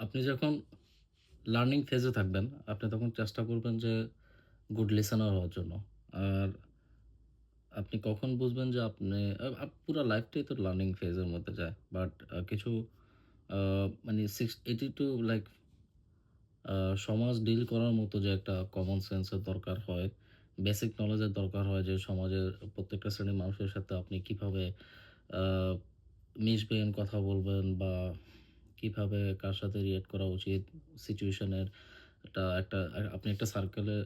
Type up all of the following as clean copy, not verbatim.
আপনি যখন লার্নিং ফেজে থাকবেন, আপনি তখন চেষ্টা করবেন যে গুড লিসেনার হওয়ার জন্য। আর আপনি কখন বুঝবেন যে আপনি পুরা লাইফটাই তো লার্নিং ফেজের মধ্যে যায়। বাট কিছু আ মানে 80 টু লাইক আ সমাজ ডিল করার মতো যে একটা কমন সেন্স এর দরকার হয়, বেসিক নলেজ এর দরকার হয় যে সমাজের প্রত্যেকটা শ্রেণীর মানুষের সাথে আপনি কিভাবে আ মিশবেন, কথা বলবেন বা কিভাবে কার সাথে রিঅ্যাক্ট করা উচিত, সিচুয়েশন এর একটা আপনি একটা সার্কেলের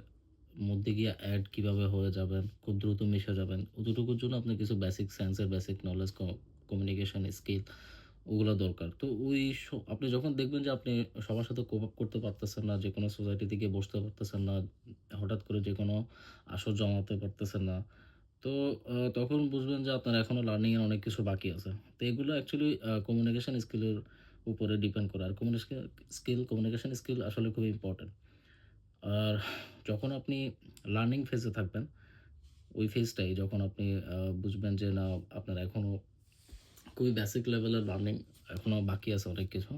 মধ্যে গিয়ে এড কিভাবে হয়ে যাবেন, খুব দ্রুত মিশে যাবেন। অতটুকুর জন্য আপনার কিছু বেসিক সেন্সের বেসিক নলেজ কমিউনিকেশন স্কিল ওগুলা দরকার। তো আপনি যখন দেখবেন যে আপনি সবার সাথে কোপ আপ করতে পারতেছেন না, যেকোনো সোসাইটিতে গিয়ে বসতে পারতেছেন না, হঠাৎ করে যেকোনো আসর জমাতে পারতেছেন না। তো তখন বুঝবেন যে আপনার এখনো লার্নিং এর অনেক কিছু বাকি আছে। তো এগুলো অ্যাকচুয়ালি কমিউনিকেশন স্কিলের উপরে ডিপেন্ড করে। আর কমিউনিকেশন স্কিল আসলে খুবই ইম্পোর্টেন্ট। আর যখন আপনি লার্নিং ফেজে থাকবেন, ওই ফেজটাই যখন আপনি বুঝবেন যে না আপনার এখনো খুবই বেসিক লেভেলের লার্নিং এখনো বাকি আছে অনেক কিছু।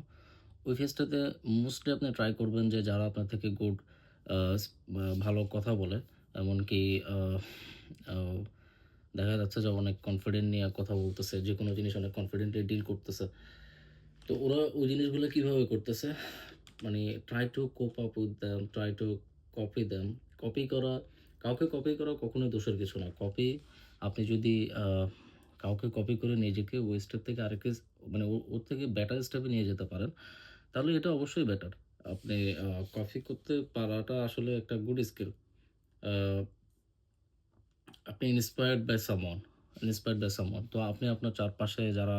ওই ফেজটাতে মোস্টলি আপনি ট্রাই করবেন যে যারা আপনার থেকে গুড আ ভালো কথা বলে, এমনকি আ আ দেখা যাচ্ছে যে অনেক কনফিডেন্ট নিয়ে কথা বলতেছে। যেকোনো জিনিস অনেক কনফিডেন্টলি ডিল করতেছে। তো ওরা ওই জিনিসগুলো কিভাবে করতেছে? মানে try to cope up with them, try to copy them. Copy করা কাউকে কপি করা কখনোই দোষের কিছু না। আপনি যদি কাউকে কপি করে নিজেকে ওই স্টেপ থেকে আরেকটা মানে ওর থেকে বেটার স্টেপে নিয়ে যেতে পারেন, তাহলে এটা অবশ্যই বেটার। আপনি কপি করতে পারাটা আসলে একটা গুড স্কিল। আ আপনি ইন্সপায়ার্ড বাই সামওয়ান। তো আপনি আপনার চারপাশে যারা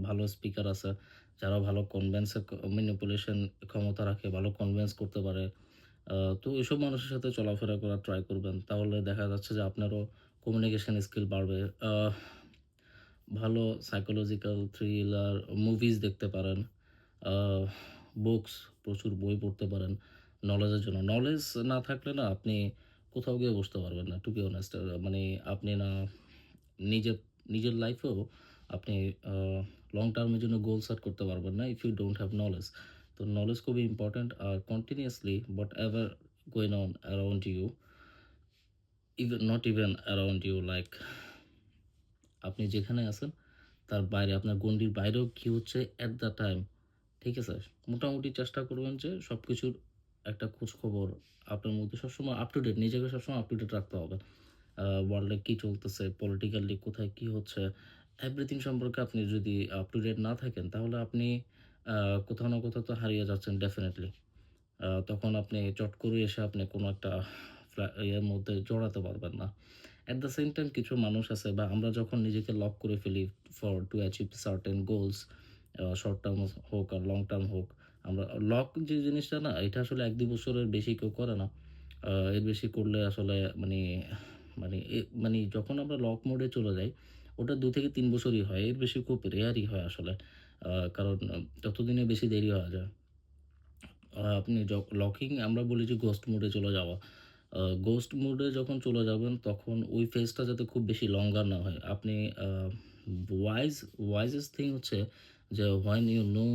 ভালো স্পিকার আছে, যারা ভালো ম্যানিপুলেশন ক্ষমতা রাখে, ভালো কনভিন্স করতে পারে। তো এসব মানুষের সাথে চলাফেরা করার ট্রাই করবেন। তাহলে দেখা যাচ্ছে যে আপনারও কমিউনিকেশন স্কিল বাড়বে। ভালো সাইকোলজিক্যাল থ্রিলার মুভিজ দেখতে পারেন। আ বুকস প্রচুর বই পড়তে পারেন নলেজের জন্য। নলেজ না থাকলে না আপনি কোথাও গিয়ে বসতে পারবেন না। টু বি অনেস্ট মানে আপনি না নিজের নিজের লাইফেও আপনি আ লং টার্ম এর জন্য গোল সেট করতে পারবেন না if you don't have knowledge. তো নলেজ খুবই ইম্পোর্টেন্ট। আর continuously whatever going on around you, not even around you like আপনি যেখানে আছেন তার বাইরে আপনার গণ্ডির বাইরেও কি হচ্ছে এট দ্য টাইম, ঠিক আছে? মোটামুটি চেষ্টা করবেন যে সবকিছুর একটা খোঁজখবর আপনার মধ্যে সবসময় আপ টু ডেট, নিজেকে সবসময় আপ টু ডেট রাখতে হবে। ওয়ার্ল্ডে কি চলতেছে, পলিটিক্যালি কোথায় কি হচ্ছে, এভরিথিং সম্পর্কে আপনি যদি আপ টু ডেট না থাকেন তাহলে আপনি আ কোথাও না কোথাও তো হারিয়ে যাচ্ছেন ডেফিনিটলি। তখন আপনি চট করে এসে আপনি কোনো একটা ইয়ের মধ্যে জড়াতে পারবেন না। এট দ্য সেম টাইম কিছু মানুষ আছে বা আমরা যখন নিজেকে লক করে ফেলি for to achieve certain goals, short term হোক আর লং টার্ম হোক, আমরা লক যে জিনিসটা না এটা আসলে ১-২ বছরের বেশি কেউ করে না। এর বেশি করলে আসলে মানে মানে যখন আমরা লক মোডে চলে যাই, ওটা ২ থেকে ৩ বছরই হয়। এর বেশি খুব রেয়ারই হয় আসলে। কারণ ততদিনে বেশি দেরি হয়ে যায়। আপনি লকিং আমরা বলি যে গোস্ট মোডে চলে যাওয়া। গোস্ট মোডে যখন চলে যাবেন তখন ওই ফেজটা যাতে খুব বেশি লঙ্গার না হয়। আপনি আ ওয়াইজ ওয়াইজেস্ট থিং হচ্ছে যে when you know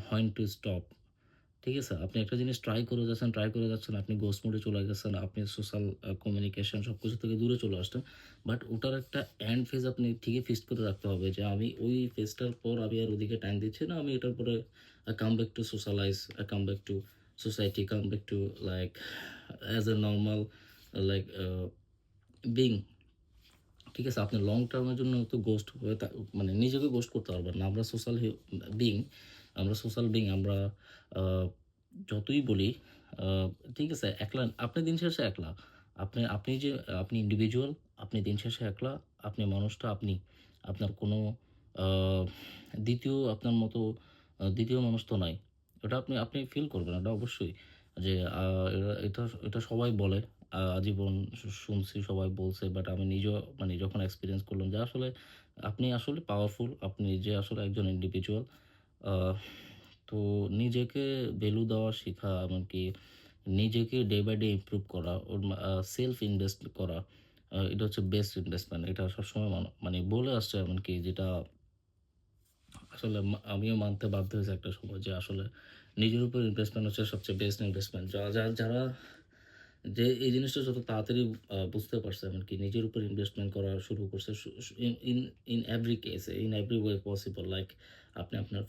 when to stop, ঠিক আছে? আপনি একটা জিনিস ট্রাই করে যাচ্ছেন, আপনি গোস্ট মোডে চলে গেছেন, আপনি সোশ্যাল কমিউনিকেশন সবকিছু থেকে দূরে চলে আসছেন। বাট ওটার একটা এন্ড ফেজ আপনি ঠিকই ফিক্সড করে রাখতে হবে যে আমি ওই ফেজটার পর আমি আর ওদিকে টাইম দিচ্ছি না। আমি এটার পরে come back to socialize, come back to society, come back to like as a normal like being, ঠিক আছে? আপনি লং টার্ম এর জন্য তো গোস্ট হয়ে মানে নিজেকে গোস্ট করতে পারবেন না। বিং সোশ্যাল বিং আমরা আ যতই বলি আ ঠিক আছে? একলা আপনি দিন শেষে একলা। আপনি আপনি যে আপনি ইন্ডিভিজুয়াল, আপনি দিন শেষে একলা, আপনি মানুষটা আপনি। আপনার কোনো আ ২য় মতো ২য় মানুষ তো নাই। ওটা আপনি আপনি ফিল করবেন এটা অবশ্যই। যে আ এটা এটা সবাই বলে। আজীবন শুনছি সবাই বলছে বাট আমি নিজেও মানে যখন এক্সপেরিয়েন্স করলাম যে আসলে আপনি আসলে পাওয়ারফুল। আপনি যে আসলে একজন ইন্ডিভিজুয়াল। আ তো নিজেকে ভ্যালু দেওয়া শিখা এমনকি নিজেকে ডে বাই ডে ইমপ্রুভ করা, ওর সেলফ ইনভেস্ট করা, এটা হচ্ছে বেস্ট ইনভেস্টমেন্ট। এটা সবসময় মানে বলে আসছে এমনকি যেটা আসলে আমিও মানতে বাধ্য হয়েছি একটা সময় যে আসলে নিজের উপর ইনভেস্টমেন্ট হচ্ছে সবচেয়ে বেস্ট ইনভেস্টমেন্ট। যারা যে এই জিনিসটা যত তাড়াতাড়ি বুঝতে পারছে এমনকি নিজের উপর ইনভেস্টমেন্ট করা শুরু করছে সু সু in in in every case, in every way possible. Like আপনি আপনার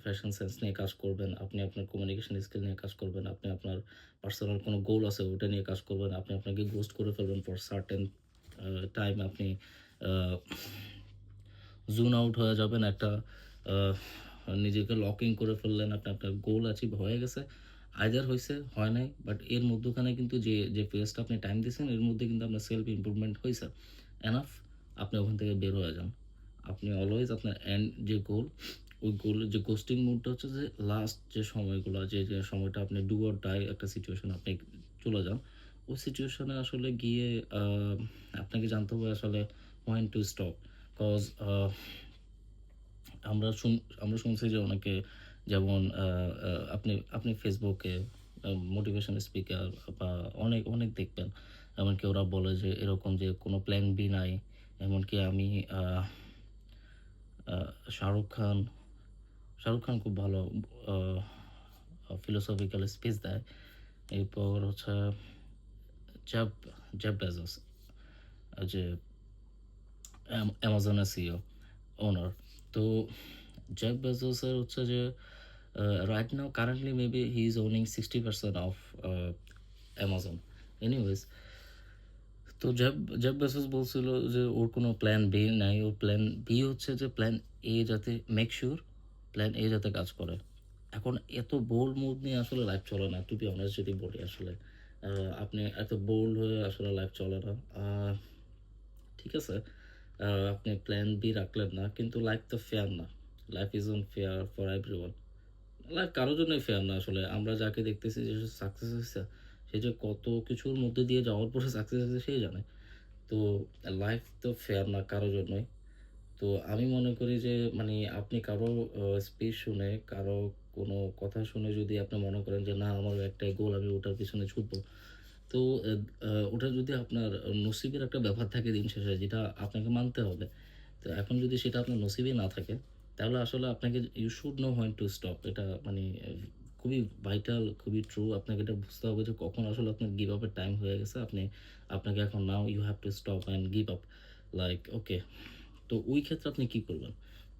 ফ্যাশন সেন্স নিয়ে কাজ করবেন, আপনি আপনার কমিউনিকেশন স্কিল নিয়ে কাজ করবেন, আপনি আপনার পার্সোনাল কোনো গোল আছে ওটা নিয়ে কাজ করবেন, আপনি আপনাকে গোস্ট করে ফেলবেন ফর সার্টেন টাইম, আপনি আ জোন আউট হয়ে যাবেন একটা আ নিজেকে লকিং করে ফেললেন। আপনি আপনার গোল অ্যাচিভ হয়ে গেছে। আইদার হইছে, হয় নাই। বাট এর মধ্যখানে কিন্তু যে ফেজটা আপনি টাইম দিছেন এর মধ্যে কিন্তু আপনার সেলফ ইমপ্রুভমেন্ট হইছে। এনাফ, আপনি ওখান থেকে বের হয়ে যান। আপনি অলওয়েজ আপনার এন্ড যে গোল, ওই গোলের যে গোস্টিং মুডটা হচ্ছে যে লাস্ট যে সময়গুলা যে সময়টা আপনি ডু অর ডাই একটা সিচুয়েশন আপনি চলে যান। ওই সিচুয়েশনে আসলে গিয়ে আ আপনাকে জানতে হবে আসলে when to stop. কজ আমরা শুন আমরা শুনছি যে অনেকে যেমন আ আ আপনি আপনি Facebook এ মোটিভেশন স্পিকার বা অনেক দেখবেন। এমনকি ওরা বলে যে এরকম যে কোনো প্ল্যান বি নাই। এমনকি আমি আ আ শাহরুখ খান, শাহরুখ খান খুব ভালো আ ফিলোসফিক্যাল স্পিচ দেয়। এরপর হচ্ছে জেফ জেফ বেজোস, যে অ্যামাজনের সিইও, ওনার। তো জেফ বেজোসের হচ্ছে যে right now currently maybe he is owning 60% of Amazon. Anyways, তো জেফ বেজোস বলছিল যে ওর কোনো প্ল্যান বি নাই। ওর প্ল্যান বি হচ্ছে যে প্ল্যান এ যাতে মেক সিউর প্ল্যান এ যাতে কাজ করে। এখন এত বোল্ড মুভ নিয়ে আসলে লাইফ চলে না। টু বি অনেস্ট যদি বলি আসলে। আ আপনি এত বোল্ড হয়ে আসলে লাইফ চলে না। ঠিক আছে? আপনি প্ল্যান বি রাখলেন না। কিন্তু লাইফ তো ফেয়ার না। Life isn't fair for everyone. Life কারো জন্যই ফেয়ার না আসলে। আমরা যাকে দেখতেছি যে সে সাকসেস হইছে, সে যে কত কিছুর মধ্যে দিয়ে যাওয়ার পরে সাকসেস হইছে সেই জানে। তো লাইফ তো ফেয়ার না কারো জন্যই। তো আমি মনে করি যে মানে আপনি কারো স্পিচ শুনে, কারো কোনো কথা শুনে যদি আপনি মনে করেন যে না আমার একটাই গোল আমি ওটার পেছনে ছুটবো। তো ওটা যদি আপনার নসিবের একটা ব্যাপার থাকে দিন শেষে যেটা আপনাকে মানতে হবে। তো এখন যদি সেটা আপনার নসিবেই না থাকে, তাহলে আসলে আপনাকে you should know when to stop. এটা মানে খুবই ভাইটাল, খুবই ট্রু। আপনাকে এটা বুঝতে হবে যে কখন আসলে আপনার গিভ আপ এর টাইম হয়ে গেছে। আপনাকে এখন now you have to stop and give up. Like okay. তো ওই ক্ষেত্রে আপনি কি করবেন?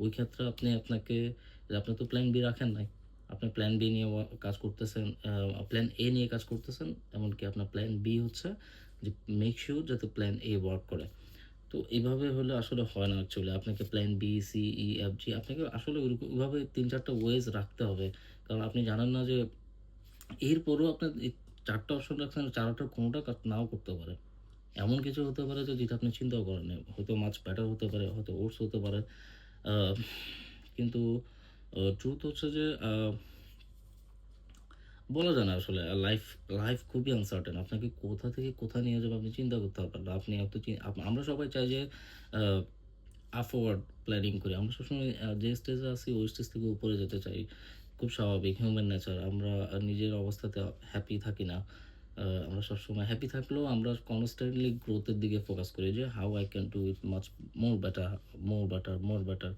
ওই ক্ষেত্রে আপনাকে আপনি তো প্ল্যান বি রাখেন নাই। আপনি প্ল্যান বি নিয়ে কাজ করতেছেন, প্ল্যান এ নিয়ে কাজ করতেছেন। এমনকি আপনার প্ল্যান বি হচ্ছে যে মেক সিউর যাতে প্ল্যান এ ওয়ার্ক করে। তো এভাবে হলে আসলে হয় না অ্যাকচুয়ালি। আপনাকে প্ল্যান বি, সি, ই, এফ, জি আপনাকে আসলে ওইভাবে ৩-৪ টা ওয়েজ রাখতে হবে। কারণ আপনি জানেন না যে এরপরেও আপনার এই ৪ টা অপশন রাখছেন, ৪ টার কোনটা কাজ নাও করতে পারে। এমন কিছু হতে পারে যে যেটা আপনি চিন্তাও করেন নাই। হয়তো মাছ বেটার হতে পারে, হয়তো ওটস হতে পারে। আ কিন্তু ট্রুথ হচ্ছে যে বলা যায় না আসলে। লাইফ লাইফ খুবই আনসার্টেন। আপনাকে কোথা থেকে কোথায় নিয়ে যাবে আপনি চিন্তা করতে পারবেন না। আপনি এত আমরা সবাই চাই যে আ আফওয়ার্ড প্ল্যানিং করি। আমরা সবসময় যে স্টেজে আছি ওই স্টেজ থেকে উপরে যেতে চাই। খুব স্বাভাবিক হিউম্যান নেচার। আমরা নিজের অবস্থাতে হ্যাপি থাকি না। আমরা সবসময় হ্যাপি থাকলেও আমরা কনস্ট্যান্টলি গ্রোথ এর দিকে ফোকাস করি যে how I can do it much more better, more better, more better.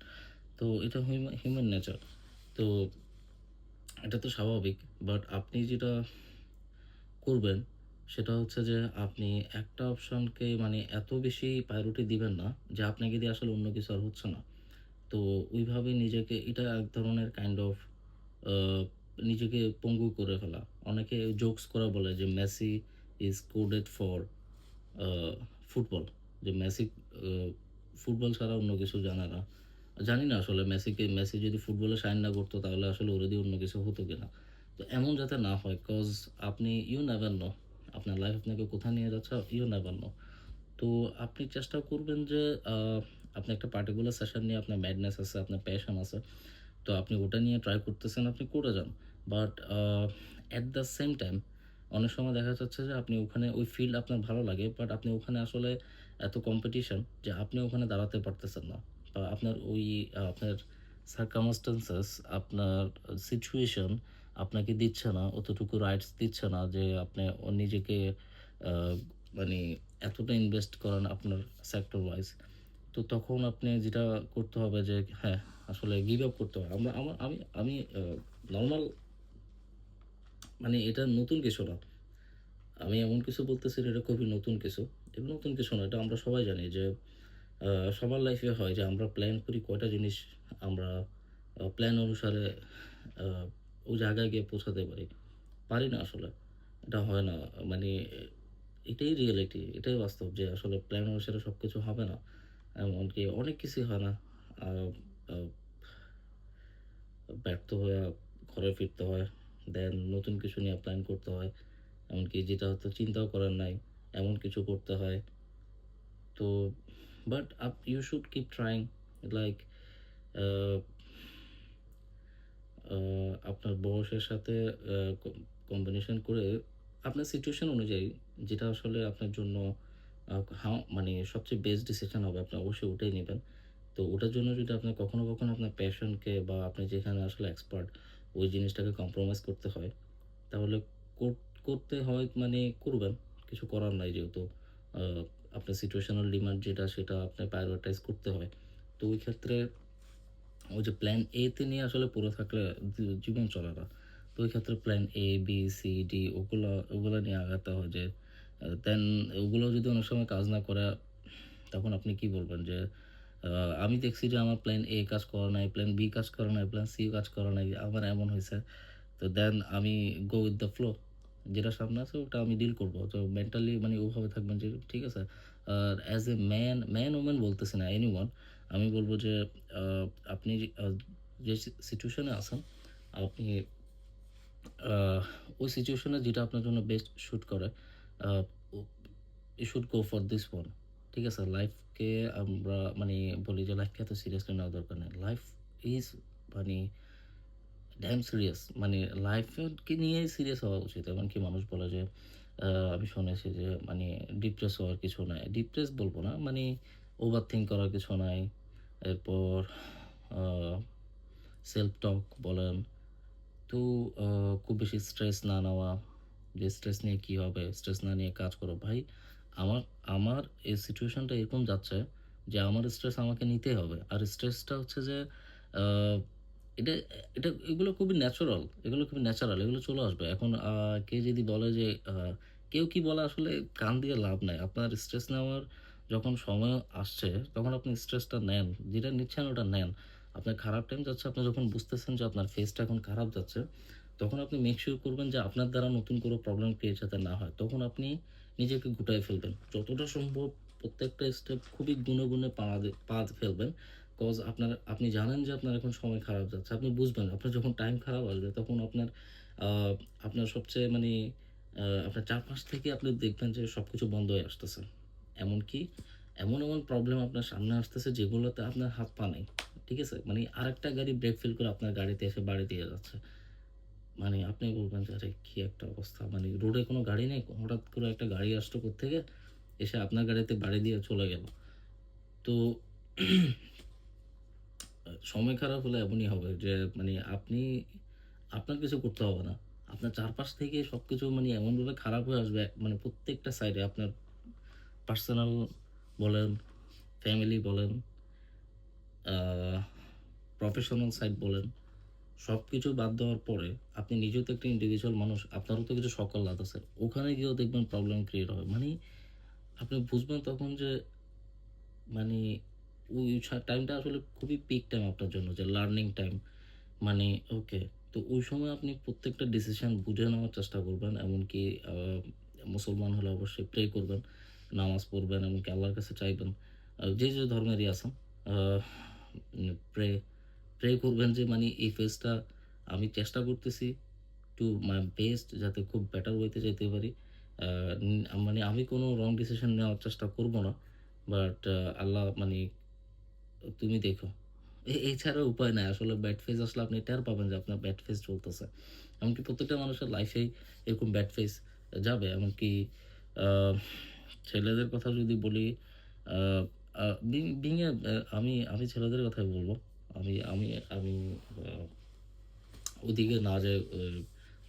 তো এটা হিউম্যান নেচার। তো এটা তো স্বাভাবিক। বাট আপনি যেটা করবেন সেটা হচ্ছে যে আপনি একটা অপশনকে মানে এত বেশি প্রায়োরিটি দিবেন না যে আপনাকে দিয়ে আসলে অন্য কিছু আর হচ্ছে না। তো ওইভাবে নিজেকে এটা এক ধরনের কাইন্ড অফ আ নিজেকে পঙ্গু করে ফেলা। অনেকে জোকস করে বলে যে Messi is coded for a football. যে আ ফুটবল ছাড়া অন্য কিছু জানে না। জানি না আসলে মেসি যদি ফুটবলে শাইন না করতো তাহলে আসলে ওরে দিয়ে অন্য কিছু হতো কিনা। তো এমন যাতে না হয়, কজ আপনি ইউ নেভার নো। আপনার লাইফ আপনাকে কোথায় নিয়ে যাচ্ছে ইউ নেভার নো। তো আপনি চেষ্টা করবেন যে আ আপনি একটা পার্টিকুলার সেশন নিয়ে আপনার ম্যাডনেস আছে, আপনার প্যাশন আছে। তো আপনি ওটা নিয়ে ট্রাই করতেছেন, আপনি করে যান। But at the same time অনেক সময় দেখা যাচ্ছে যে আপনি ওখানে ওই ফিল্ড আপনার ভালো লাগে। বাট আপনি ওখানে আসলে এত কম্পিটিশন যে আপনি ওখানে দাঁড়াতে পারতেছেন না। বা আপনার ওই আপনার সার্কামস্ট্যান্সেস, আপনার সিচুয়েশন আপনাকে দিচ্ছে না, অতটুকু রাইটস দিচ্ছে না যে আপনি নিজেকে আ মানে এতটা ইনভেস্ট করেন আপনার সেক্টর ওয়াইজ। তো তখন আপনি যেটা করতে হবে যে হ্যাঁ, আসলে গিভ আপ করতে হয়। আমরা আমা আমি আমি নরমাল মানে এটা নতুন কিছু না। আমি এমন কিছু বলতেছি না, এটা খুবই নতুন কিছু। এটা নতুন কিছু না। এটা আমরা সবাই জানি যে আ সবার লাইফে হয় যে আমরা প্ল্যান করি কয়টা জিনিস আমরা প্ল্যান অনুসারে আ ওই জায়গায় গিয়ে পৌঁছাতে পারি। পারি না আসলে। এটা হয় না। মানে এটাই রিয়ালিটি, এটাই বাস্তব যে আসলে প্ল্যান অনুসারে সবকিছু হবে না। এমনকি অনেক কিছুই হয় না। আ আ ব্যর্থ হয়ে ঘরে ফিরতে হয়। দেন নতুন কিছু নিয়ে প্ল্যান করতে হয়। এমনকি যেটা হয়তো চিন্তাও করেন নাই, এমন কিছু করতে হয়। তো but you should keep trying like uh uh আপনার বয়সের সাথে আ কম্বিনেশন করে আপনার সিচুয়েশন অনুযায়ী যেটা আসলে আপনার জন্য মানে সবচেয়ে বেস্ট ডিসিশন হবে আপনি অবশ্যই ওটাই নিবেন। তো ওটার জন্য যদি আপনার কখনো আপনার প্যাশনকে বা আপনি যেখানে আসলে এক্সপার্ট ওই জিনিসটাকে কম্প্রোমাইজ করতে হয়, তাহলে কোর করতে হয় মানে করবেন। কিছু করার নাই যেহেতু আ আপনার সিচুয়েশনাল ডিমান্ড যেটা সেটা আপনার প্রায়োরিটাইজ করতে হয়। তো ওই ক্ষেত্রে ওই যে প্ল্যান এ তে নিয়ে আসলে পড়ে থাকলে জীবন চলে না। তো ওই ক্ষেত্রে plan A, B, C, D ওগুলা নিয়ে আগাতে হয় যে দেন ওগুলো যদি অনেক সময় কাজ না করে তখন আপনি কি বলবেন যে আ আমি দেখছি যে আমার প্ল্যান এ কাজ করে নাই, প্ল্যান বি কাজ করে নাই, প্ল্যান সি কাজ করে নাই। আমার এমন হইছে। তো দেন আমি গো উইথ দ্য ফ্লো। যেটা সামনে আছে ওটা আমি ডিল করব। তো মেন্টালি মানে ওভাবে থাকবেন যে ঠিক আছে। আর অ্যাজ এ ম্যান ওম্যান বলতেছি না এনিওয়ান। আমি বলব যে আ আপনি যে সিচুয়েশন এ আছেন, আপনি আ ওই সিচুয়েশন এ যেটা আপনার জন্য বেস্ট শুট করে আ ও you should go for this one. ঠিক আছে? লাইফকে আমরা মানে বলি যে লাইফকে এত সিরিয়াসলি নেওয়া দরকার নেই। লাইফ ইজ মানে ড্যাম সিরিয়াস। মানে লাইফকে নিয়েই সিরিয়াস হওয়া উচিত। এমনকি মানুষ বলে যে আমি শুনেছি যে মানে ডিপ্রেস হওয়ার কিছু নাই। ডিপ্রেস বলব না, মানে ওভার থিংক করার কিছু নাই। এরপর আ সেলফ টক বলেন। তো আ খুব বেশি স্ট্রেস না নেওয়া। যে স্ট্রেস নিয়ে কি হবে? স্ট্রেস না নিয়ে কাজ করো। ভাই আমার আমার এই সিচুয়েশনটা এরকম যাচ্ছে যে আমার স্ট্রেস আমাকে নিতেই হবে। আর স্ট্রেসটা হচ্ছে যে আ এটা এটা এগুলো খুবই ন্যাচারাল। এগুলো খুবই ন্যাচারাল। এগুলো চলে আসবে। এখন কেউ যদি বলে যে কেউ কি বলে আসলে কান দিয়ে লাভ নাই। আপনার স্ট্রেস নেওয়ার যখন সময় আসছে তখন আপনি স্ট্রেসটা নেন। যেটা নিচ্ছেন ওটা নেন। আপনার খারাপ টাইম যাচ্ছে, আপনি যখন বুঝতেছেন যে আপনার ফেজটা এখন খারাপ যাচ্ছে, তখন আপনি মেক সিউর করবেন যে আপনার দ্বারা নতুন কোনো প্রবলেম ক্রিয়েট যাতে না হয়। তখন আপনি নিজেকে গুটায়ে ফেলবেন। যতটা সম্ভব প্রত্যেকটা স্টেপ খুবই গুনে পা ফেলবেন। আপনি জানেন যে আপনার এখন সময় খারাপ যাচ্ছে। আপনি বুঝবেন আপনার যখন টাইম খারাপ আসবে তখন আ আপনার সবচেয়ে মানে আপনার চারপাশ থেকে আপনি দেখবেন যে সবকিছু বন্ধ হয়ে আসতেছে। এমনকি এমন প্রবলেম আপনার সামনে আসতেছে যেগুলোতে আপনার হাত পা নাই। ঠিক আছে? মানে আরেকটা গাড়ি ব্রেক ফেল করে আপনার গাড়িতে এসে বাড়ি দিয়ে যাচ্ছে। মানে আপনি বলবেন যে, "আরে কি একটা অবস্থা!" মানে রোডে কোনো গাড়ি নেই। হঠাৎ করে একটা গাড়ি আসলো কোত্থেকে? এসে আপনার গাড়িতে বাড়ি দিয়ে চলে গেল। তো সময় খারাপ হলে এমনই হবে যে মানে আপনার কিছু করতে হবে না। আপনার চারপাশ থেকে সবকিছু মানে এমনভাবে খারাপ হয়ে আসবে মানে প্রত্যেকটা সাইডে আপনার পার্সোনাল বলেন, ফ্যামিলি বলেন, আ প্রফেশনাল সাইড বলেন, সবকিছু বাদ দেওয়ার পরে আপনি নিজেও তো একটা ইন্ডিভিজুয়াল মানুষ। আপনারও তো কিছু শখ আহ্লাদ আছে। ওখানে গিয়েও দেখবেন প্রবলেম ক্রিয়েট হবে। মানে আপনি বুঝবেন তখন যে মানে ওই টাইমটা আসলে খুবই পিক টাইম আপনার জন্য যে লার্নিং টাইম। মানে ওকে। তো ওই সময় আপনি প্রত্যেকটা ডিসিশন বুঝে নেওয়ার চেষ্টা করবেন। এমনকি আ মুসলমান হলে অবশ্যই প্রে করবেন, নামাজ পড়বেন, এমনকি আল্লাহর কাছে চাইবেন। যে ধর্মেরই আছেন আ প্রে প্রে করবেন যে মানে এই ফেজটা আমি চেষ্টা করতেছি টু মাই বেস্ট যাতে খুব বেটার ওয়েতে যাইতে পারি। আ মানে আমি কোনো রং ডিসিশন নেওয়ার চেষ্টা করব না। বাট আল্লাহ মানে তুমি দেখো। এছাড়া উপায় নাই। আসলে ব্যাড ফেজ আসলে আপনি টের পাবেন যে আপনার ব্যাড ফেজ চলতেছে। এমনকি প্রত্যেকটা মানুষের লাইফেই এরকম ব্যাড ফেজ যাবে। এমনকি আ ছেলেদের কথা যদি বলি, আ আ বিং এ আমি ছেলেদের কথাই বলব। আমি আমি আমি আ ওদিকে না যাই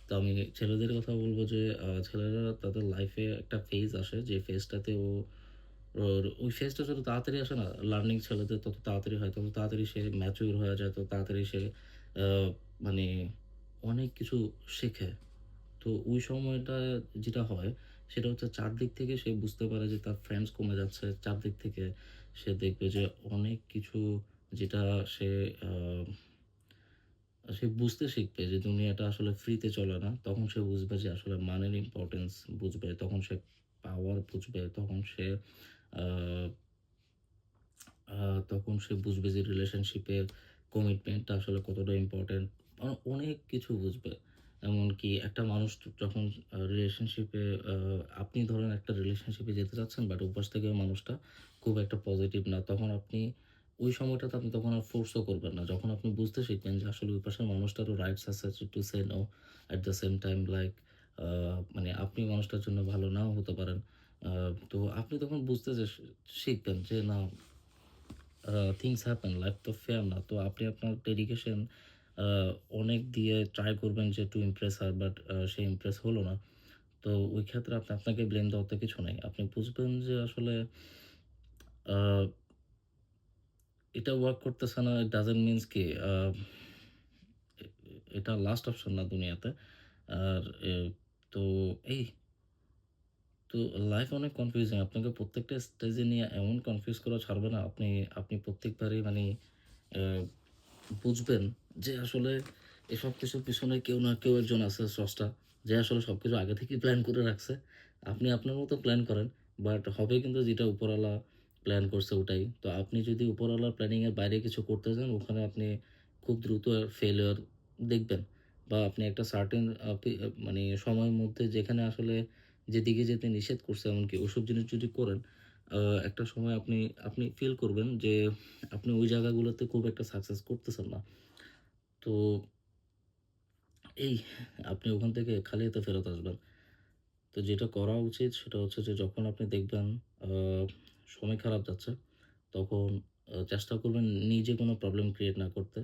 তো আমি ছেলেদের কথা বলব যে ছেলেরা তাদের লাইফে একটা ফেজ আসে যে ফেজটাতে ও ওর ওই ফেজটা যত তাড়াতাড়ি আসে না, লার্নিং ছেলেদের তত তাড়াতাড়ি হয়, তত তাড়াতাড়ি সে ম্যাচিউর হয়ে যায়, তত তাড়াতাড়ি সে আ মানে অনেক কিছু শেখে। তো ওই সময়টা যেটা হয় সেটা হচ্ছে চারদিক থেকে সে বুঝতে পারে যে তার ফ্রেন্ডস কমে যাচ্ছে। চারদিক থেকে সে দেখবে যে অনেক কিছু যেটা সে আ সে বুঝতে শিখবে যে দুনিয়াটা আসলে ফ্রিতে চলে না। তখন সে বুঝবে যে আসলে মানির ইম্পোর্টেন্স বুঝবে। তখন সে পাওয়ার বুঝবে। আ আ তখন সে বুঝবে যে রিলেশনশিপের কমিটমেন্টটা আসলে কতটা ইম্পোর্টেন্ট। অনেক কিছু বুঝবে। এমনকি একটা মানুষ যখন রিলেশনশিপে আ আপনি ধরেন একটা রিলেশনশিপে যেতে চাচ্ছেন, বাট ওপাশ থেকে ওই মানুষটা খুব একটা পজিটিভ না। তখন আপনি ওই সময়টাতে আপনি তখন আর ফোর্সও করবেন না। যখন আপনি বুঝতে শিখবেন যে আসলে ওই পাশের মানুষটারও রাইটস আছে to say no, at the same time like uh মানে আপনি মানুষটার জন্য ভালো নাও হতে পারেন। আ তো আপনি তখন বুঝতে শিখবেন যে না, থিংস হ্যাপেন, লাইফ তো ফেয়ার না। তো আপনি আপনার ডেডিকেশন আ অনেক দিয়ে ট্রাই করবেন যে two Impress her, but say Impress হলো না। তো ওই ক্ষেত্রে আপনাকে ব্লেম দেওয়ার তো কিছু নাই। আপনি বুঝবেন যে আসলে আ এটা ওয়ার্ক করতেছে না, ইট ডাজন্ট মিনস কি এ এটা লাস্ট অপশন না দুনিয়াতে। আর তো এই তো লাইফ অনেক কনফিউজিং। আপনাকে প্রত্যেকটা স্টেজে নিয়ে এমন কনফিউজ করা ছাড়বে না। আপনি প্রত্যেকবারই মানে আ বুঝবেন যে আসলে এসব কিছুর পিছনে কেউ না কেউ একজন আছে স্রষ্টা, যে আসলে সবকিছু আগে থেকেই প্ল্যান করে রাখছে। আপনি আপনার মতো প্ল্যান করেন, বাট হবে কিন্তু যেটা উপরওয়ালা প্ল্যান করছে ওটাই। তো আপনি যদি উপরওয়ালার প্ল্যানিং এর বাইরে কিছু করতে যান, ওখানে আপনি খুব দ্রুত ফেইলিউর দেখবেন। বা আপনি একটা সার্টেন মানে সময়ের মধ্যে যেখানে আসলে যেদিকে যেতে নিষেধ করছে, এমনকি ওসব জিনিস যদি করেন, আ একটা সময় আপনি ফিল করবেন যে আপনি ওই জায়গাগুলোতে খুব একটা সাকসেস করতেছেন না। তো এই আপনি ওখান থেকে খালি হাতে ফেরত আসবেন। তো যেটা করা উচিত সেটা হচ্ছে যে যখন আপনি দেখবেন আ সময় খারাপ যাচ্ছে, তখন চেষ্টা করবেন নিজে কোনো প্রবলেম ক্রিয়েট না করতে।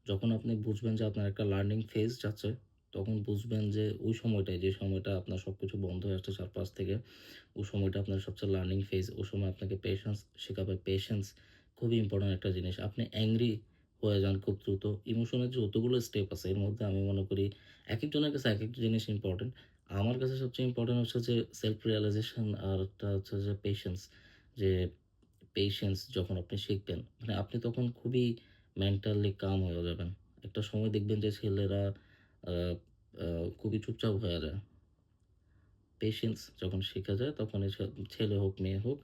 যখন আপনি বুঝবেন যে আপনার একটা লার্নিং ফেজ যাচ্ছে, তখন বুঝবেন যে ওই সময়টায়, যে সময়টা আপনার সবকিছু বন্ধ হয়ে আসছে চারপাশ থেকে, ওই সময়টা আপনার সবচেয়ে লার্নিং ফেজ। ওই সময় আপনাকে পেশেন্স শেখাবে। পেশেন্স খুবই ইম্পোর্টেন্ট একটা জিনিস। আপনি অ্যাংরি হয়ে যান খুব দ্রুত। ইমোশনের যতগুলো স্টেপ আছে এর মধ্যে আমি মনে করি একেকজনের কাছে একেকটা জিনিস ইম্পোর্টেন্ট। আমার কাছে সবচেয়ে ইম্পোর্টেন্ট হচ্ছে যে সেলফ রিয়ালাইজেশন, আর একটা হচ্ছে যে পেশেন্স। যে পেশেন্স যখন আপনি শিখবেন, মানে আপনি তখন খুবই মেন্টালি কাম হয়ে যাবেন। একটা সময় দেখবেন যে ছেলেরা আ আ খুবই চুপচাপ হয়ে যায়। পেশেন্স যখন শেখা যায় তখন ছেলে হোক, মেয়ে হোক,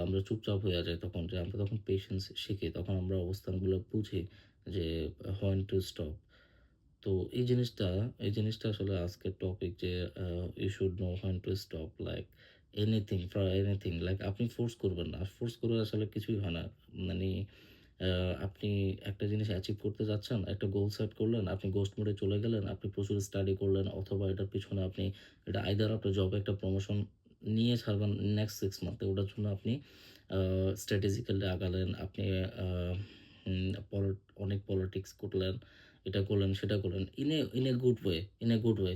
আমরা চুপচাপ হয়ে যাই তখন। যে আমরা তখন পেশেন্স শিখি। তখন আমরা অবস্থানগুলো বুঝি যে when to stop. তো এই জিনিসটা আসলে আজকের টপিক যে you should know when to stop like anything for anything, like আপনি ফোর্স করবেন না। ফোর্স করে আসলে কিছুই হয় না। মানে আপনি একটা জিনিস অ্যাচিভ করতে যাচ্ছেন, একটা গোল সেট করলেন, আপনি গোস্ট মোডে চলে গেলেন, আপনি প্রচুর স্টাডি করলেন, অথবা এটার পিছনে আপনি এটা আইদার আপনার জবে একটা প্রমোশন নিয়ে ছাড়বেন নেক্সট 6 মান্থে। ওটার জন্য আপনি আ স্ট্র্যাটেজিক্যালি আগালেন। আপনি আ উম পল অনেক পলিটিক্স করলেন। এটা করলেন, সেটা করলেন। In a good way, in a good way.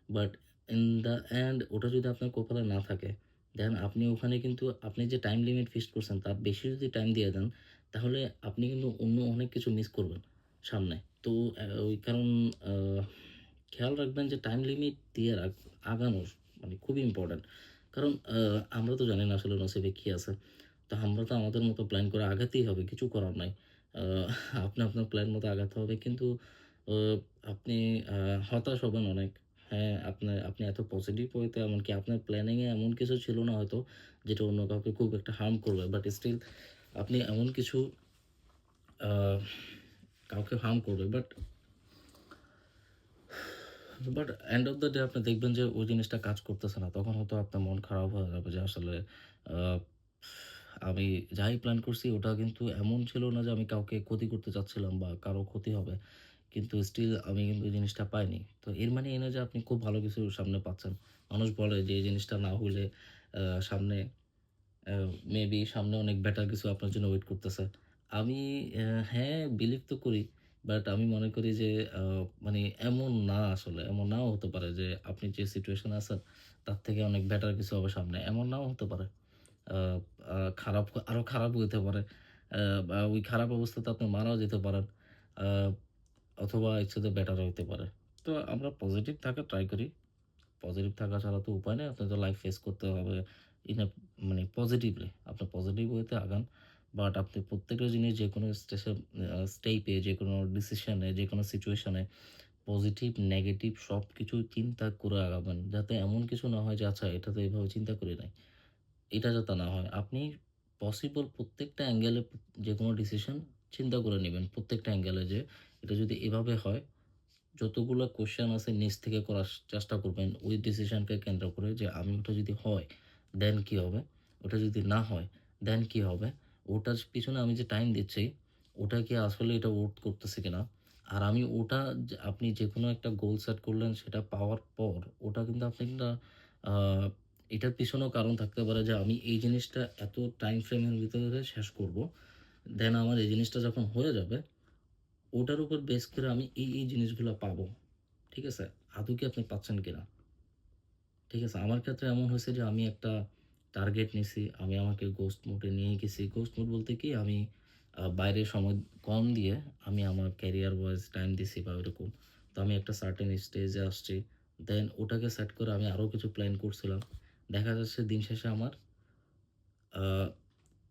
But in the end ওটা যদি আপনার কপালে না থাকে, দেন আপনি ওখানে কিন্তু আপনি যে টাইম লিমিট ফিক্সড করছেন তার বেশি যদি টাইম দিয়ে দেন, তাহলে আপনি কিন্তু অন্য অনেক কিছু মিস করবেন সামনে। তো ওই কারণ আ খেয়াল রাখবেন যে টাইম লিমিট দিয়ে আগানো মানে খুবই ইম্পোর্টেন্ট। কারণ আমরা তো জানি না আসলে নসিবে কি আছে। তো আমরা তো আমাদের মতো প্ল্যান করে আগাতেই হবে। কিছু করার নাই। আ আপনি আপনার প্ল্যান মতো আগাতে হবে। কিন্তু অ আপনি আ হতাশ হবেন অনেক। হ্যাঁ, আপনি এত পজিটিভ ওয়েতে, এমনকি আপনার প্ল্যানিং এ এমন কিছু ছিল না হয়তো যেটা অন্য কাউকে খুব একটা হার্ম করবে। বাট স্টিল আপনি এমন কিছু আ কাউকে হার্ম করবে। But end of the day আপনি দেখবেন যে ওই জিনিসটা কাজ করতেছে না। তখন হয়তো আপনার মন খারাপ হয়ে যাবে যে আসলে আ আমি যাই প্ল্যান করছি ওটা কিন্তু এমন ছিল না যে আমি কাউকে ক্ষতি করতে চাচ্ছিলাম বা কারো ক্ষতি হবে। কিন্তু স্টিল আমি কিন্তু ওই জিনিসটা পাইনি। তো এর মানে এই না যে আপনি খুব ভালো কিছু সামনে পাচ্ছেন। মানুষ বলে যে এই জিনিসটা না হইলে সামনে আ মেবি সামনে অনেক বেটার কিছু আপনার জন্য ওয়েট করতেছে। আমি হ্যাঁ, বিলিভ তো করি। বাট আমি মনে করি যে আ মানে এমন না আসলে। এমন নাও হতে পারে যে আপনি যে সিচুয়েশন এ আছেন তার থেকে অনেক বেটার কিছু হবে সামনে। এমন নাও হতে পারে। আ আ খারাপ আরো খারাপ হইতে পারে। বা ওই খারাপ অবস্থাতে আপনি মারাও যেতে পারেন। আ অথবা এর চাইতে বেটার হইতে পারে। তো আমরা পজিটিভ থাকার ট্রাই করি। পজিটিভ থাকা ছাড়া তো উপায় নেই। আপনার তো লাইফ ফেস করতে হবে ইন আ মানে পজিটিভলি। আপনি পজিটিভ ওয়েতে আগান। বাট আপনি প্রত্যেকটা জিনিস যেকোনো স্টেপে, যেকোনো ডিসিশনে, যেকোনো সিচুয়েশনে পজিটিভ, নেগেটিভ সবকিছু চিন্তা করে আগাবেন। যাতে এমন কিছু না হয় যে আচ্ছা এটা তো এভাবে চিন্তা করি নাই। এটা যাতে না হয়। আপনি পসিবল প্রত্যেকটা অ্যাঙ্গেলে যেকোনো ডিসিশন চিন্তা করে নিবেন। প্রত্যেকটা অ্যাঙ্গেলে যে এটা যদি এভাবে হয় যতগুলা কোয়েশ্চেন আছে নিজ থেকে করার চেষ্টা করবেন ওই ডিসিশনকে কেন্দ্র করে যে আমি ওটা যদি হয় দেন কি হবে? ওটা যদি না হয় দেন কি হবে? ওটার পিছনে আমি যে টাইম দিচ্ছি ওটা কি আসলে এটা ওর্থ করতেছে কিনা? আর আমি ওটা আপনি যেকোনো একটা গোল সেট করলেন সেটা পাওয়ার পর ওটা কিন্তু আপনি একটা আ এটার পিছনেও কারণ থাকতে পারে যে আমি এই জিনিসটা এত টাইম ফ্রেমের ভিতরে শেষ করব। দেন আমার এই জিনিসটা যখন হয়ে যাবে ওটার উপর বেস করে আমি এই জিনিসগুলা পাবো। ঠিক আছে? আদৌ কি আপনি পাচ্ছেন কিনা? ঠিক আছে? আমার ক্ষেত্রে এমন হয়েছে যে আমি একটা টার্গেট নিছি। আমি আমাকে গোস্ট মোড এ নিয়ে গেছি। গোস্ট মোড বলতে কি আমি বাইরে সময় কম দিয়ে আমি আমার ক্যারিয়ার ওয়াইজ টাইম দিছি বা ওইরকম। তো আমি একটা সার্টেন স্টেজে আসছি। দেন ওটাকে সেট করে আমি আরো কিছু প্ল্যান করছিলাম। দেখা যাচ্ছে দিন শেষে আমার আ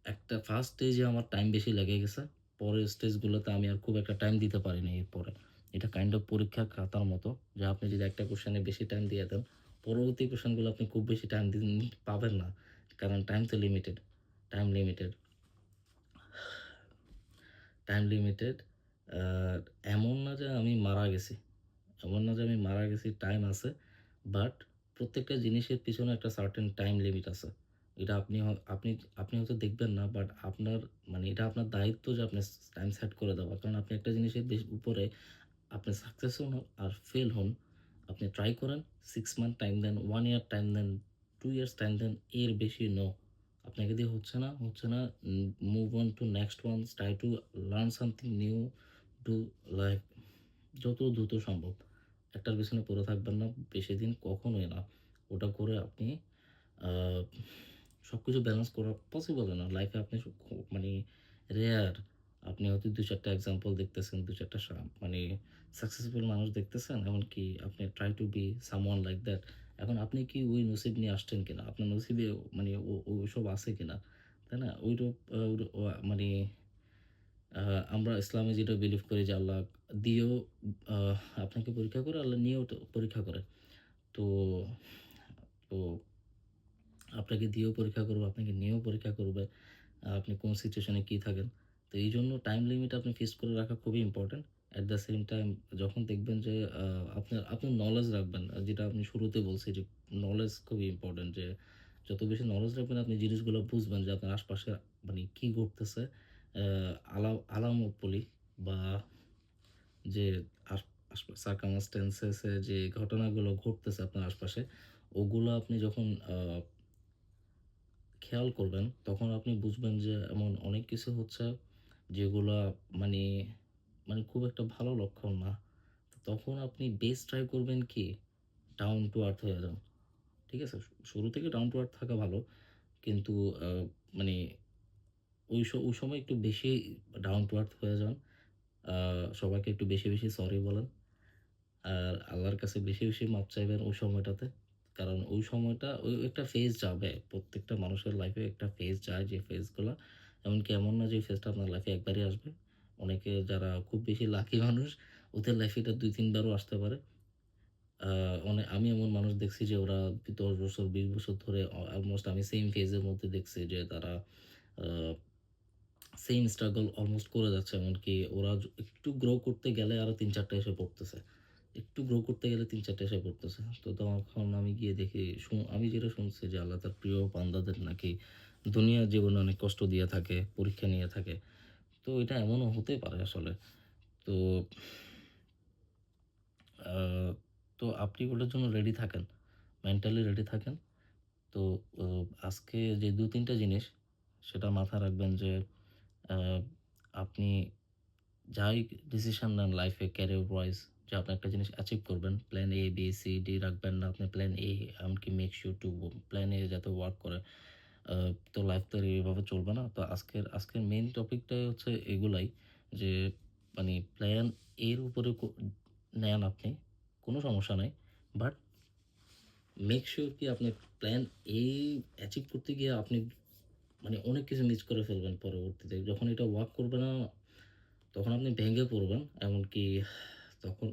একটা ফার্স্ট স্টেজে আমার টাইম বেশি লেগে গেছে। পরের স্টেজগুলোতে আমি আর খুব একটা টাইম দিতে পারিনি এরপরে। এটা কাইন্ড অফ পরীক্ষার খাতার মতো যে আপনি যদি একটা কোয়েশ্চেনে বেশি টাইম দিয়ে দেন, পরবর্তী কোয়েশ্চেনগুলো আপনি খুব বেশি টাইম পাবেন না। কারণ টাইম তো limited. Time limited. Time limited. Uh এমন না যে আমি মারা গেছি। এমন না যে আমি মারা গেছি, টাইম আছে। বাট প্রত্যেকটা জিনিসের পিছনে একটা সার্টেন টাইম লিমিট আছে। এটা আপনি আপনি হয়তো দেখবেন না বাট আপনার মানে এটা আপনার দায়িত্ব যে আপনি টাইম সেট করে দেওয়া। কারণ আপনি একটা জিনিসের উপরে আপনি সাকসেস হন আর ফেল হন, আপনি ট্রাই করেন 6 মান্থ টাইম দেন, 1 ইয়ার টাইম দেন, 2 ইয়ার্স টাইম দেন, এর বেশি নো। আপনাকে দিয়ে হচ্ছে না move on to next one, try to learn something new, do like যত দ্রুত সম্ভব। একটার পেছনে পড়ে থাকবেন না বেশিদিন কখনোই না। ওটা করে আপনি আ সবকিছু ব্যালেন্স করা পসিবল না। লাইফে আপনি মানে রেয়ার আপনি হয়তো ২-৪ টা এক্সাম্পল দেখতেছেন, ২-৪ টা মানে সাকসেসফুল মানুষ দেখতেছেন। এমনকি আপনি try to B someone like that. এখন আপনি কি ওই নসিব নিয়ে আসছেন কিনা? আপনার নসিবে মানে ওসব আছে কিনা? তাই না? ঐরূপ মানে আ আমরা ইসলামে যেটা বিলিভ করি যে আল্লাহ দিয়েও আ আপনাকে পরীক্ষা করে, আল্লাহ নিয়েও তো পরীক্ষা করে। তো তো আপনাকে দিয়েও পরীক্ষা করবে, আপনাকে নিয়েও পরীক্ষা করবে। আপনি কোন সিচুয়েশন এ কি থাকেন। তো এইজন্য টাইম লিমিট আপনি ফিক্সড করে রাখা খুবই important. At the same time যখন দেখবেন যে আপনি নলেজ রাখবেন। যেটা আপনি শুরুতে বলছি যে নলেজ খুবই ইম্পোর্টেন্ট যে যত বেশি নলেজ রাখবেন আপনি জিনিসগুলো বুঝবেন যে আপনার আশপাশে মানে কি ঘটতেছে। অ্যা আলামত বলি বা যে আস আস সার্কামস্ট্যান্সেস এ যে ঘটনাগুলো ঘটতেছে আপনার আশপাশে, ওগুলো আপনি যখন খেয়াল করবেন, তখন আপনি বুঝবেন যে এমন অনেক কিছু হচ্ছে যেগুলা মানে খুব একটা ভালো লক্ষণ না। তখন আপনি বেস্ট ট্রাই করবেন কি? ডাউন টু আর্থ হয়ে যান। ঠিক আছে? শুরু থেকে ডাউন টু আর্থ থাকা ভালো। কিন্তু আ মানে ওই সময় একটু বেশি ডাউন টু আর্থ হয়ে যান। আ সবাইকে একটু বেশি সরি বলেন। আর আল্লাহর কাছে বেশি মাপ চাইবেন ওই সময়টাতে। কারণ ওই সময়টা ওই একটা ফেজ যাবে। প্রত্যেকটা মানুষের লাইফে একটা ফেজ যায় যে ফেজগুলা এমনকি এমন না যে ফেজটা আপনার লাইফে একবারই আসবে। অনেকে যারা খুব বেশি লাকি মানুষ ওদের লাইফে এটা ২-৩ বারও আসতে পারে। আ আমি এমন মানুষ দেখছি যে ওরা ১০ বছর ২০ বছর ধরে অলমোস্ট আমি সেইম ফেজের মধ্যে দেখছি যে তারা আ সেইম স্ট্রাগল অলমোস্ট করে যাচ্ছে। এমনকি ওরা একটু গ্রো করতে গেলে আরো ৩-৪ টা এসে পড়তেছে। একটু গ্রো করতে গেলে ৩-৪ টা এসে পড়তেছে। তো তখন আমি গিয়ে দেখি আমি যেটা শুনছি যে আল্লাহ তার প্রিয় বান্দাদের নাকি দুনিয়ার জীবনে অনেক কষ্ট দিয়ে থাকে, পরীক্ষা নিয়ে থাকে। তো এটা এমনও হতে পারে আসলে। তো আ তো আপনি ওটার জন্য রেডি থাকেন। মেন্টালি রেডি থাকেন। তো ও আজকে যে ২-৩ টা জিনিস সেটা মাথায় রাখবেন যে আ আপনি যাই ডিসিশন নেন লাইফে ক্যারিয়ার ওয়াইজ যে আপনি একটা জিনিস অ্যাচিভ করবেন। Plan A, B, C, D রাখবেন না। আপনি প্ল্যান A এমনকি make sure to plan A যাতে ওয়ার্ক করে। আ তো লাইফ তো আর এভাবে চলবে না। তো আজকের মেইন টপিকটাই হচ্ছে এগুলাই যে মানে প্ল্যান এর উপরে নেন আপনি, কোনো সমস্যা নাই। বাট মেক সিউর কি আপনি প্ল্যান এ অ্যাচিভ করতে গিয়ে আপনি মানে অনেক কিছু মিস করে ফেলবেন পরবর্তীতে। যখন এটা ওয়ার্ক করবে না, তখন আপনি ভেঙে পড়বেন। এমনকি তখন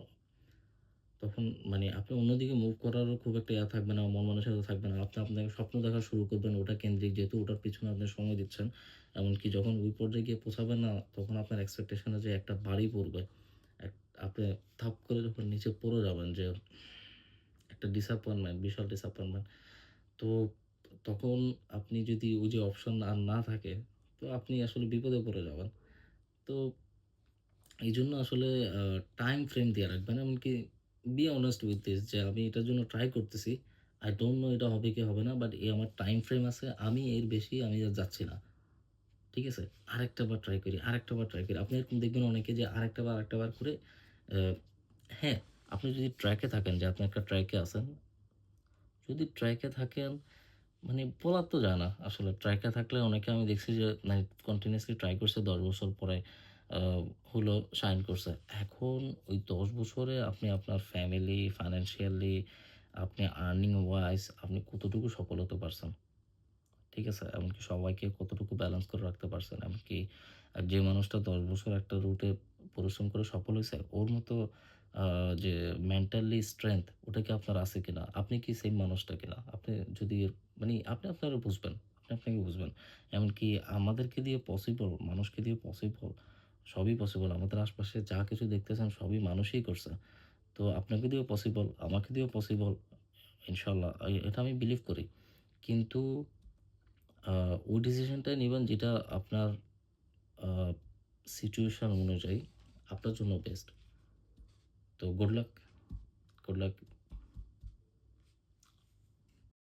তখন মানে আপনি অন্যদিকে মুভ করারও খুব একটা থাকবে না, মন মানসিকতা থাকবে না। আপনি আপনার স্বপ্ন দেখা শুরু করবেন ওটা কেন্দ্রিক, যেহেতু ওটার পিছনে আপনি সময় দিচ্ছেন। এমনকি যখন ওই পর্যায়ে গিয়ে পৌঁছাবেন না, তখন আপনার এক্সপেকটেশন এ যে একটা বাড়ি পড়বে। এক আপনি ধাপ করে যখন নিচে পড়ে যাবেন যে একটা ডিসঅ্যাপয়েন্টমেন্ট, বিশাল ডিসঅ্যাপয়েন্টমেন্ট। তো তখন আপনি যদি ওই যে অপশন আর না থাকে, তো আপনি আসলে বিপদে পড়ে যাবেন। তো এইজন্য আসলে আ টাইম ফ্রেম দিয়ে রাখবেন। এমনকি বি honest with this যে আমি এটার জন্য ট্রাই করতেছি। I don't know এটা হবে কি হবে না। বাট আমার টাইম ফ্রেম আছে। আমি এর বেশি আমি আর যাচ্ছি না। ঠিক আছে? আরেকটা বার ট্রাই করি, আরেকটা বার ট্রাই করি। আপনি এরকম দেখবেন অনেকে যে আরেকটা বার করে আ হ্যাঁ, আপনি যদি ট্র্যাকে থাকেন যে আপনি একটা ট্র্যাকে আছেন। যদি ট্র্যাকে থাকেন মানে বলা তো যায় না। আসলে ট্র্যাকে থাকলে অনেকে আমি দেখছি যে মানে কন্টিনিউয়াসলি ট্রাই করছে ১০ বছর পরে আ হলো শাইন করছে। এখন ওই ১০ বছরে আপনি আপনার ফ্যামিলি, ফাইন্যান্সিয়ালি, আপনি আর্নিং ওয়াইজ আপনি কতটুকু সফল হতে পারছেন? ঠিক আছে? এমনকি সবাইকে কতটুকু ব্যালেন্স করে রাখতে পারছেন? এমনকি যে মানুষটা ১০ বছর একটা রুটে পরিশ্রম করে সফল হইছে, ওর মতো আ যে মেন্টালি স্ট্রেংথ ওটা কি আপনার আছে কিনা? আপনি কি সেম মানুষটা কিনা? আপনি যদি মানে আপনি আপনারা বুঝবেন। আপনি আপনাকে বুঝবেন। এমনকি আমাদেরকে দিয়ে পসিবল, মানুষকে দিয়ে পসিবল, সবই পসিবল। আমাদের আশপাশে যা কিছু দেখতেছেন সবই মানুষই করছে। তো আপনাকে দিয়েও পসিবল, আমাকে দিয়েও পসিবল। ইনশাআল্লাহ এটা আমি বিলিভ করি। কিন্তু আ ওই ডিসিশনটাই নিবেন যেটা আপনার আ সিচুয়েশন অনুযায়ী আপনার জন্য বেস্ট। তো গুড লাক, গুড লাক।